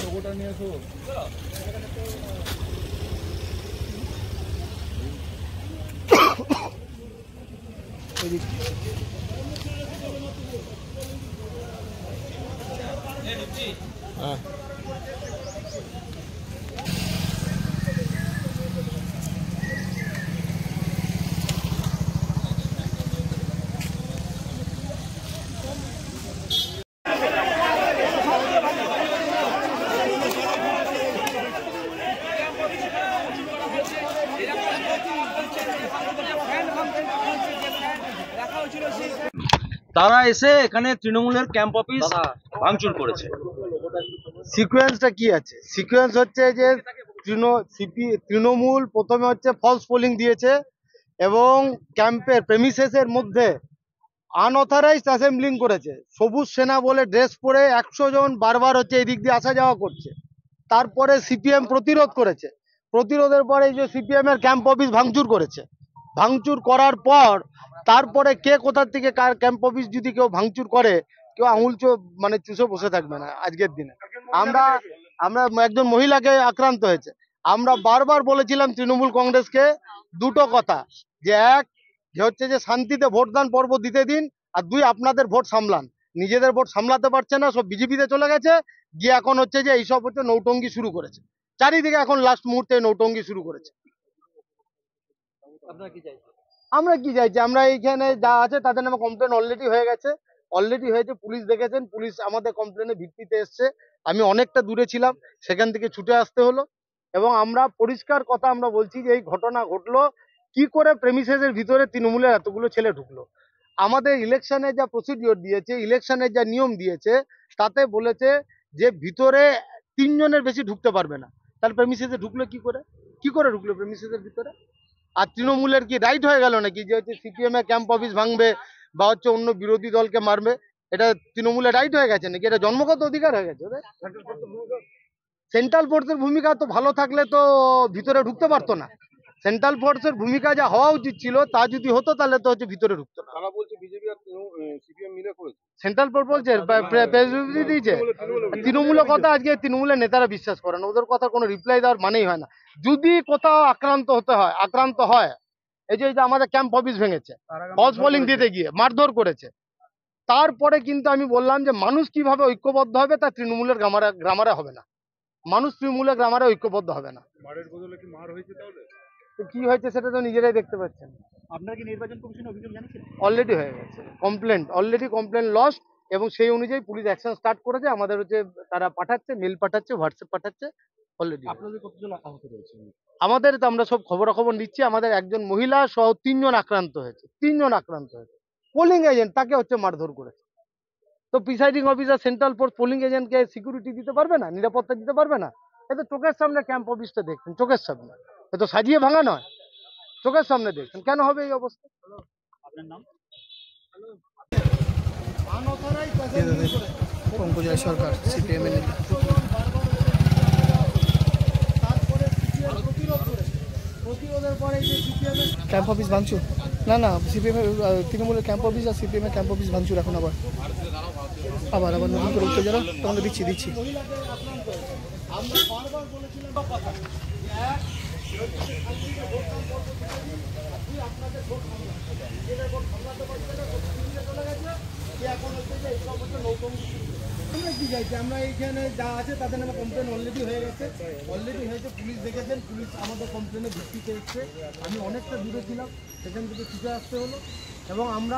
লোগোটা নিয়ে এসো। তারা এসে এখানে তৃণমূলের ক্যাম্প অফিস ভাঙচুর করেছে। সিকোয়েন্সটা কি আছে? সিকোয়েন্স হচ্ছে যে তৃণমূল প্রথমে হচ্ছে ফলস পোলিং দিয়েছে এবং ক্যাম্পের প্রেমিসেসের মধ্যে আনঅথরাইজড অ্যাসেম্বলিং করেছে। সবুজ সেনা বলে ড্রেস পরে 100 জন বারবার হচ্ছে এই দিক দিয়ে আসা যাওয়া করছে। তারপরে সিপিএম প্রতিরোধ করেছে। প্রতিরোধের পরে এই যে সিপিএম এর ক্যাম্প অফিস ভাঙচুর করেছে। ভাঙচুর করার পর তারপরে কে কোথার থেকে কার ক্যাম্প অফিস যদি কেউ ভাঙচুর করে, কেউ আঙুল মানে চুষে বসে থাকবে না। আজকের দিনে আমরা একজন মহিলাকে আক্রান্ত হয়েছে। আমরা বারবার বলেছিলাম তৃণমূল কংগ্রেসকে দুটো কথা, যে এক যে হচ্ছে যে শান্তিতে ভোটদান পর্ব দিতে দিন, আর দুই আপনাদের ভোট সামলান। নিজেদের ভোট সামলাতে পারছে না, সব বিজেপিতে চলে গেছে, গিয়ে এখন হচ্ছে যে এইসব হচ্ছে নৌটঙ্গি শুরু করেছে। চারিদিকে এখন লাস্ট মুহূর্তে নৌটঙ্গি শুরু করেছে। আমরা কি চাইছি? আমরা এইখানে যা আছে তাদের নামে কমপ্লেন অলরেডি হয়ে গেছে। পুলিশ দেখেছেন, পুলিশ আমাদের কমপ্লেনের ভিত্তিতে এসছে। আমি অনেকটা দূরে ছিলাম, সেখান থেকে ছুটে আসতে হলো। এবং আমরা পরিষ্কার কথা আমরা বলছি যে এই ঘটনা ঘটলো কি করে, প্রেমিসেসের ভিতরে তৃণমূলের এতগুলো ছেলে ঢুকলো। আমাদের ইলেকশনের যা প্রসিডিওর দিয়েছে, ইলেকশনের যা নিয়ম দিয়েছে, তাতে বলেছে যে ভিতরে 3 জনের বেশি ঢুকতে পারবে না। তাহলে প্রেমিসেসে ঢুকলো কি করে ঢুকলো প্রেমিসেসের ভিতরে? আর তৃণমূলের কি রাইট হয়ে গেল নাকি যে হচ্ছে সিপিএম এ ক্যাম্প অফিস ভাঙবে বা হচ্ছে অন্য বিরোধী দলকে মারবে? এটা তৃণমূলের রাইট হয়ে গেছে নাকি? এটা জন্মগত অধিকার হয়ে গেছে ওদের। সেন্ট্রাল ফোর্সের ভূমিকা তো ভালো থাকলে তো ভিতরে ঢুকতে পারতো না। সেন্ট্রাল ফোর্সের ভূমিকা যা হওয়া উচিত ছিল তা যদি হতো তাহলে তো হচ্ছে ভিতরে ঢুকতো না। তারা বলছে বিজেপি আর সিপিএম মিলে করেছে। সেন্ট্রাল ফোর্স বলছে, প্রেসিডেন্ট দিয়েছে। তৃণমূলের কথা আজকে তৃণমূলের নেতারা বিশ্বাস করে না, ওদের কথা কোনো রিপ্লাই দেওয়ার মানেই হয় না। যদি কোথাও আক্রান্ত হয়, এই যে আমাদের ক্যাম্প অফিস ভেঙেছে, ফলস পোলিং দিতে গিয়ে মারধর করেছে, তারপরে কিন্তু আমি বললাম যে মানুষ কিভাবে ঐক্যবদ্ধ হবে, তা তৃণমূলের গ্রামারে হবে না। মানুষ তৃণমূলের গ্রামারে ঐক্যবদ্ধ হবে না। মারের বদলে কি মার হয়েছে? তাহলে তো কি হয়েছে সেটা তো নিজেরাই দেখতে পাচ্ছেন। আপনারা কি নির্বাচন কমিশনে অভিযোগ জানিয়েছেন? অলরেডি হয়ে গেছে কমপ্লেন লস, এবং সেই অনুযায়ী পুলিশ অ্যাকশন স্টার্ট করেছে। আমাদের হচ্ছে তারা পাঠাচ্ছে, মেল পাঠাচ্ছে, হোয়াটসঅ্যাপ পাঠাচ্ছে অলরেডি। আপনাদের কতজন আহত রয়েছে? আমাদের তো আমরা সব খবরাখবর নিচ্ছি। আমাদের একজন মহিলা সহ 3 জন আক্রান্ত হয়েছে। পোলিং এজেন্ট তাকে হচ্ছে মারধর করেছে। তো presiding officer central force polling এজেন্টকে সিকিউরিটি দিতে পারবে না, নিরাপত্তা দিতে পারবে না? এটা চোখের সামনে ক্যাম্প অফিসটা দেখছেন, চোখের সামনে, এত সাজিয়ে ভাঙা নয়, চোখের সামনে দেখছেন। কেন হবে এই অবস্থা? আপনার নাম? পঙ্কজয় সরকার, সিপিএম এর নেতা। ক্যাম্প অফিস ভাঙচুর? না, সিপিএম তৃণমূলের ক্যাম্প অফিস আর সিপিএম এর ক্যাম্প অফিস ভাঙচুর এখন আবার নতুন করে উত্তেজনা। তোমাকে দিচ্ছি। আমরা কি চাইছি? আমরা এইখানে যা আছে তাদের নামে কমপ্লেন অলরেডি হয়েছে। পুলিশ দেখেছেন, পুলিশ আমাদের কমপ্লেনের ভিত্তিতে এসছে। আমি অনেকটা দূরে ছিলাম, সেখান থেকে ছুটে আসতে হলো। এবং আমরা